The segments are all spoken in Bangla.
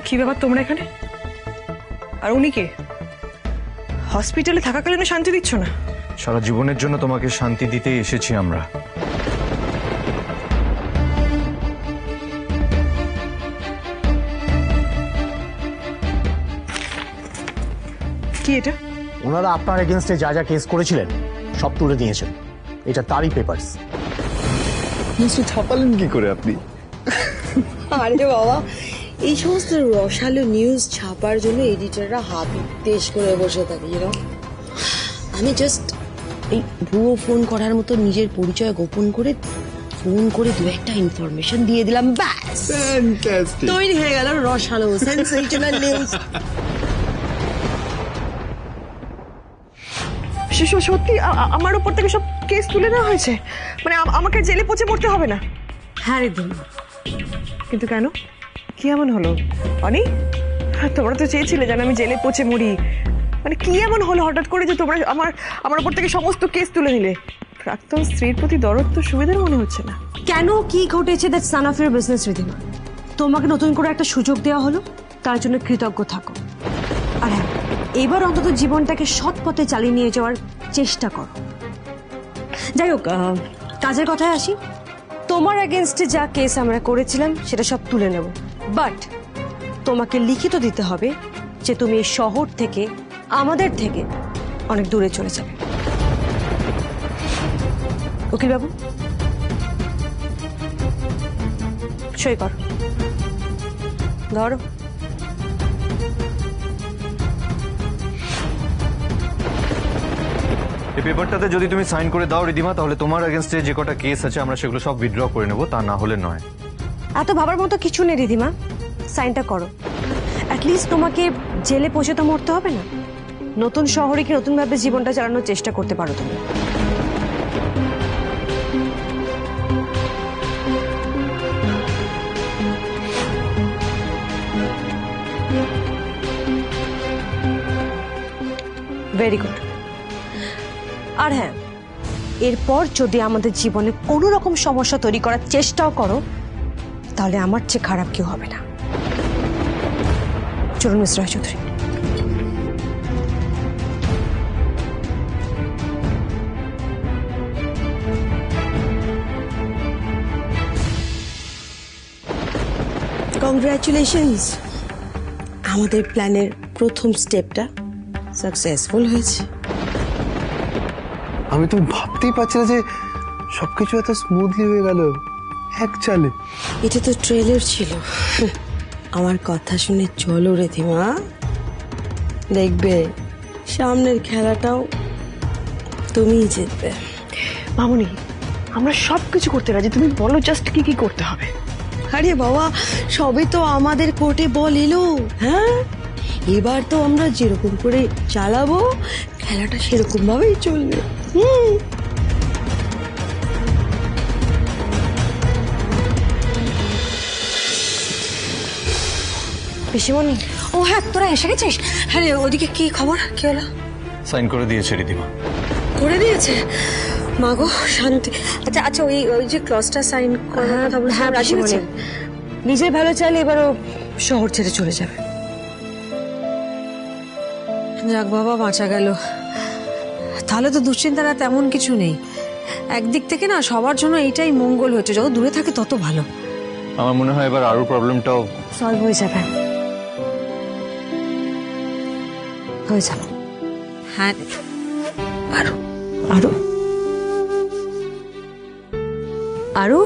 কি ব্যাপার তোমরা এখানে? আর উনি কে? হসপিটালে থাকাকালীন শান্তি দিচ্ছ না? সারা জীবনের জন্য তোমাকে শান্তি দিতেই এসেছি আমরা। কি এটা? ওনারা আপনার এগেনস্টে যা যা কেস করেছিলেন সব তুলে দিয়েছেন। এটা তারই পেপারস। ছাপালেন কি করে আপনি? আরে বাবা, এই সমস্ত রসালো নিউজ ছাপার জন্য এডিটররা হাত দেশ করে বসে থাকে। আমি জাস্ট এই ভুয়ো ফোন করার মতো নিজের পরিচয় গোপন করে ফোন করে দু একটা ইনফরমেশন দিয়ে দিলাম, ব্যাস তৈরি হয়ে গেল রসালো সেনসেশনাল নিউজ। সত্যি আমার উপর থেকে সব কেস তুলে নেওয়া হয়েছে? মানে আমাকে জেলে পচে পড়তে হবে না? হ্যাঁ রে দিন। কিন্তু কেন? কি এমন হলো অনি? তোমরা তো চেয়েছিলে যেন আমি জেলে পচে মরি। মানে কি এমন হলো হঠাৎ করে যে তোমরা আমার উপর থেকে সমস্ত কেস তুলে নিলে? প্রাক্তন স্ত্রীর প্রতি দরদ তো সুবিধার মনে হচ্ছে না। কেন, কি ঘটেছে, that's none of your business Riddhima. তোমাকে নতুন করে একটা সুযোগ দেওয়া হলো, তার জন্য কৃতজ্ঞ থাকো। আর হ্যাঁ, এবার অন্তত জীবনটাকে সৎ পথে চালিয়ে নিয়ে যাওয়ার চেষ্টা করো। যাই হোক, কাজের কথায় আসি। তোমার এগেনস্টে যা কেস আমরা করেছিলাম সেটা সব তুলে নেব, বাট তোমাকে লিখিত দিতে হবে যে তুমি এই শহর থেকে, আমাদের থেকে অনেক দূরে চলে যাবে। উকিল বাবু, সই কর। ধরো। এই পেপারটাতে যদি তুমি সাইন করে দাও রিদিমা, তাহলে তোমার এগেনস্টে যে কটা কেস আছে আমরা সেগুলো সব উইথড্র করে নেব। তা না হলে নয়। এত ভাবার মতো কিছু নেই রিধিমা, সাইনটা করো। অ্যাটলিস্ট তোমাকে জেলে পৌঁছে তো মরতে হবে না। নতুন শহরে কি নতুনভাবে জীবনটা চালানোর চেষ্টা করতে পারো তুমি। Very good. আর হ্যাঁ, এরপর যদি আমাদের জীবনে কোনো রকম সমস্যা তৈরি করার চেষ্টাও করো, তাহলে আমার চেয়ে খারাপ কেউ হবে না। চলুন মিস্টার রায়চৌধুরী। কংগ্রাচুলেশনস, আমাদের প্ল্যানের প্রথম স্টেপটা সাকসেসফুল হয়েছে। আমি তো ভাবতেই পারছি না যে সবকিছু এত স্মুথলি হয়ে গেল এক চালে। এটা তো ট্রেলার ছিল। আমার কথা শুনে চলো রিধিমা, দেখবে সামনের খেলাটাও তুমিই জিতবে। মামুনি, আমরা সবকিছু করতে রাজি, তুমি বলো জাস্ট কি কি করতে হবে। আরে বাবা, সবে তো আমাদের কোর্টে বল এলো। হ্যাঁ, এবার তো আমরা যেরকম করে চালাবো খেলাটা সেরকম ভাবেই চলবে। পিসিমণি, ও হ্যাঁ, তোরা এসে গেছিস? হ্যাঁ রে, ওদিকে কি খবর? কি হলো? সাইন করে দিয়েছে রিদিমা। করে দিয়েছে? মাগো শান্তি। আচ্ছা আচ্ছা, ওই যে ক্লজটা সাইন করার কথা বলছিলাম, রাজি হয়েছে? নিজের ভালো চাইলে এবারও শহর ছেড়ে চলে যাবে। যাক বাবা, বাঁচা গেল। তাহলে তো দুশ্চিন্তাটা তেমন কিছু নেই। একদিক থেকে না সবার জন্য এইটাই মঙ্গল হয়েছে, যত দূরে থাকে তত ভালো। আমার মনে হয় এবার আরো প্রবলেমটাও সলভ হয়ে যাবে। হয়ে যাবে। হ্যাঁ, আরো আরো আরো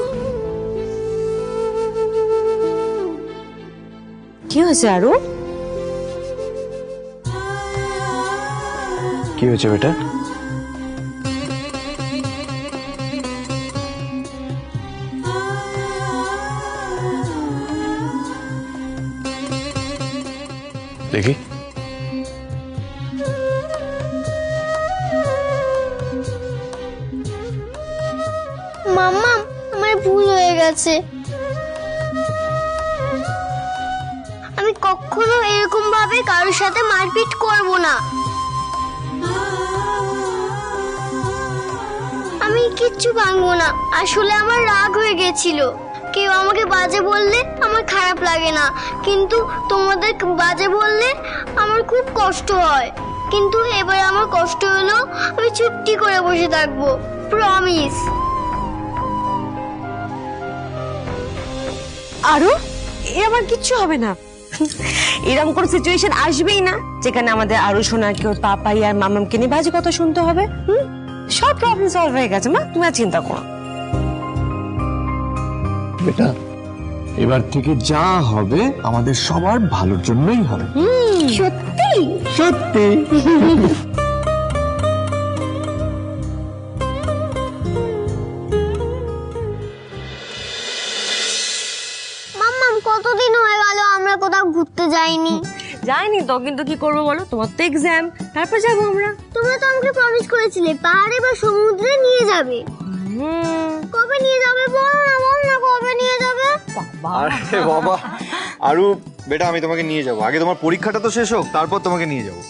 কি হয়েছে? আরো কি হয়েছে বেটা? দেখি। মাম্মা, আমার ভুল হয়ে গেছে। আমি কখনো এরকম ভাবে কারোর সাথে মারপিট করব না। আমি কিচ্ছু ভাঙবো না, আসলে আমার রাগ হয়ে গেছিল। কেউ আমাকে বাজে বললে আমার খারাপ লাগে না, কিন্তু তোমাদের বাজে বললে আমার খুব কষ্ট হয়। কিন্তু এবার আমার কষ্ট হলো, আমি চুপটি করে বসে থাকবো, প্রমিস। আরো এ আমার কিচ্ছু হবে না। এরকম কোন সিচুয়েশন আসবেই না যেখানে আমাদের আরো সোনাকে ওর পাপাই আর মামামকে নিয়ে বাজে কথা শুনতে হবে। সব প্রবলেম সলভ হয়ে গেছে মা, তুমি আর চিন্তা করো। বেটা, এবার থেকে যা হবে আমাদের সবার ভালোর জন্যই হবে। সত্যি? সত্যি। মাম্মাম, কতদিন হয়ে গেল আমরা কোথাও ঘুরতে যাইনি। যাইনি তো, কিন্তু কি করবো বলো, তোমার তো এক্সাম, তারপর যাবো আমরা। তোমরা তো আমাকে প্রমিস করেছিলে পাহাড়ে বা সমুদ্রে নিয়ে যাবে। কবে নিয়ে যাবে বল না, কবে নিয়ে যাবে? আরে বাবা আরু বেটা, আমি তোমাকে নিয়ে যাবো, আগে তোমার পরীক্ষাটা তো শেষ হোক, তারপর তোমাকে নিয়ে যাবো।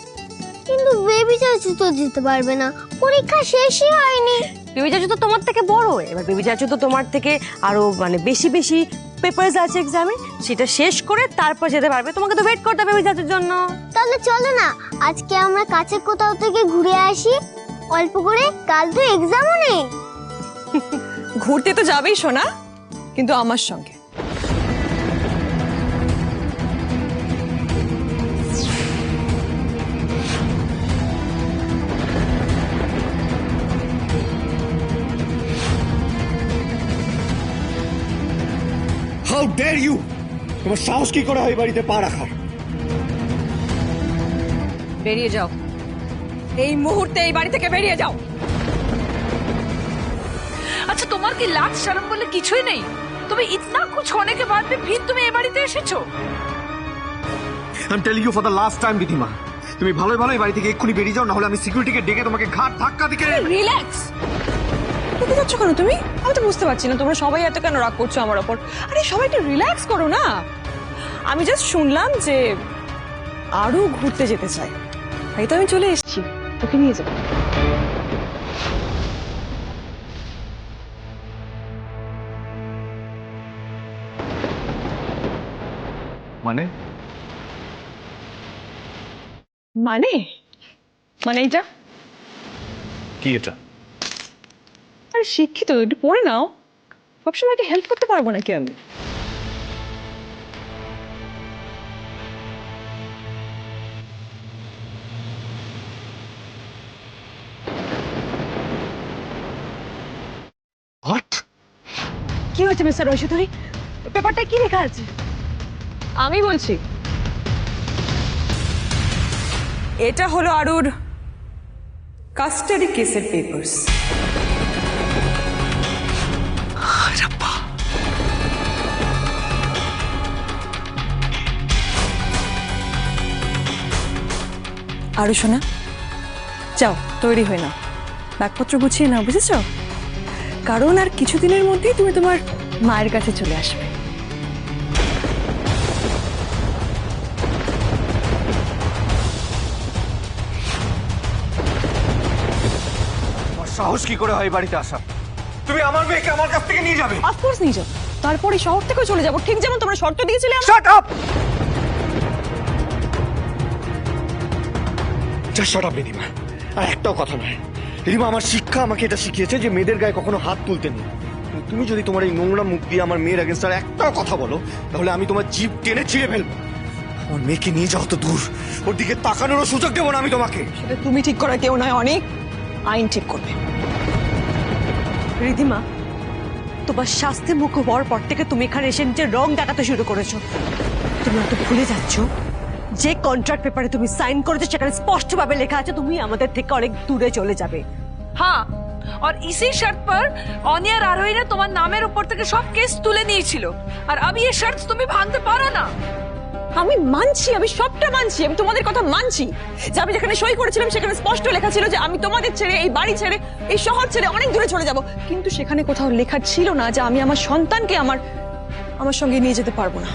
কিন্তু বেবি চাচু তো যেতে পারবে না, পরীক্ষা শেষই হয়নি। বেবি চাচু তো তোমার থেকে বড়, এবার বেবি চাচু তো তোমার থেকে আরো মানে বেশি বেশি পেপারস আছে এক্সামে, সেটা শেষ করে তারপর যেতে পারবে। তোমাকে তো ওয়েট করতে হবে বেবি চাচুর জন্য। তাহলে চলো না আজকে আমরা কাছে কোথাও থেকে ঘুরে আসি অল্প করে, কাল তো এক্সামও নেই। ঘুরতে তো যাবেই সোনা, কিন্তু আমার সঙ্গে। How dare you! তোমার সাহস কি করে হয় বাড়িতে পা রাখার? বেরিয়ে যাও, এই মুহূর্তে এই বাড়ি থেকে বেরিয়ে যাও। अच्छा তোমার কি লাজ শরম বলে কিছুই নেই? তুমি इतना कुछ होने के बाद भी फिर তুমি এই বাড়িতে এসেছো? I am telling you for the last time Riddhima, তুমি ভালোই ভালোই বাড়ি থেকে এক্ষুনি বেরিয়ে যাও, না হলে আমি সিকিউরিটিকে ডেকে তোমাকে ঘাট ধাক্কা দিকে। রিল্যাক্স। কোথায় যাচ্ছ কেন তুমি? আমি তো বুঝতে পারছি না তোমরা সবাই এত কেন রাগ করছো আমার ওপর। আরে সবাই একটু রিল্যাক্স করো না। আমি জাস্ট শুনলাম যে আরো ঘুরতে যেতে চায়, তাই তো আমি চলে এসেছি, ওকে নিয়ে যাবো। মানে মানে মানে এটা কি এটা? আরে শিক্ষিত, একটু পড়ে নাও। সবসময় একটা হেল্প করতে পারবো নাকি আমি? কি হয়েছে মিস্টার ঐশ্বরী? পেপারটা কি লেখা আছে? আমি বলছি, এটা হলো আরুর কাস্টাডি কেসের পেপারস। আরু শোনা, যাও তৈরি হয়ে নাও, ব্যাগপত্র গুছিয়ে নাও, বুঝেছ? কারণ আর কিছুদিনের মধ্যেই তুমি তোমার মায়ের কাছে চলে আসবে। সাহস কি করে হয় বাড়িতে আসা? তুমি আমার মেয়েকে আমার কাছ থেকে নিয়ে যাবে? অফকোর্স নিয়ে যাও, তারপরে শহর থেকেও চলে যাবো, ঠিক যেমন তোমরা শর্ত দিয়েছিলে। Shut up! Just shut up Riddhima. আর একটাও কথা নয় রিধিমা, আমার শিক্ষা আমাকে এটা শিখিয়েছে যে মেয়েদের গায়ে কখনো হাত তুলতে নেই। তুমি যদি তোমার এই নোংরা মুখ দিয়ে আমার মেয়ের এগেনস্ট আর একটাও কথা বলো, তাহলে আমি তোমার জিভ টেনে ছিঁড়ে ফেলবো। আমার মেয়েকে নিয়ে যাও তো দূর, ওর দিকে তাকানোরও সুযোগ দেবো না আমি তোমাকে। সেটা তুমি ঠিক করা কেউ নয়, অনেক আইন ঠিক করবে। রিধিমা, তোমার শাস্তি মুখ হওয়ার পর থেকে তুমি এখানে এসে নিজের রং দেখাতে শুরু করেছো। তুমি তো ভুলে যাচ্ছ যে কন্ট্রাক্ট পেপারে তুমি সাইন করেছো সেখানে স্পষ্টভাবে লেখা আছে তুমি আমাদের থেকে অনেক দূরে চলে যাবে। হ্যাঁ, और इसी शर्त पर অনিয়া আর আরোহী ने তোমার নামের উপর থেকে সব কেস তুলে নিয়েছিল, আর আমি এই শর্ত তুমি ভাঙতে পারো না। আমি মানছি, আমি সবটা মানছি, আমি তোমাদের কথা মানছি যে আমি যেখানে সই করেছিলাম সেখানে স্পষ্ট লেখা ছিল যে আমি তোমাদের ছেড়ে, এই বাড়ি ছেড়ে, এই শহর ছেড়ে অনেক দূরে চলে যাব। কিন্তু সেখানে কোথাও লেখা ছিল না যে আমি আমার সন্তানকে আমার সঙ্গে নিয়ে যেতে পারবো না।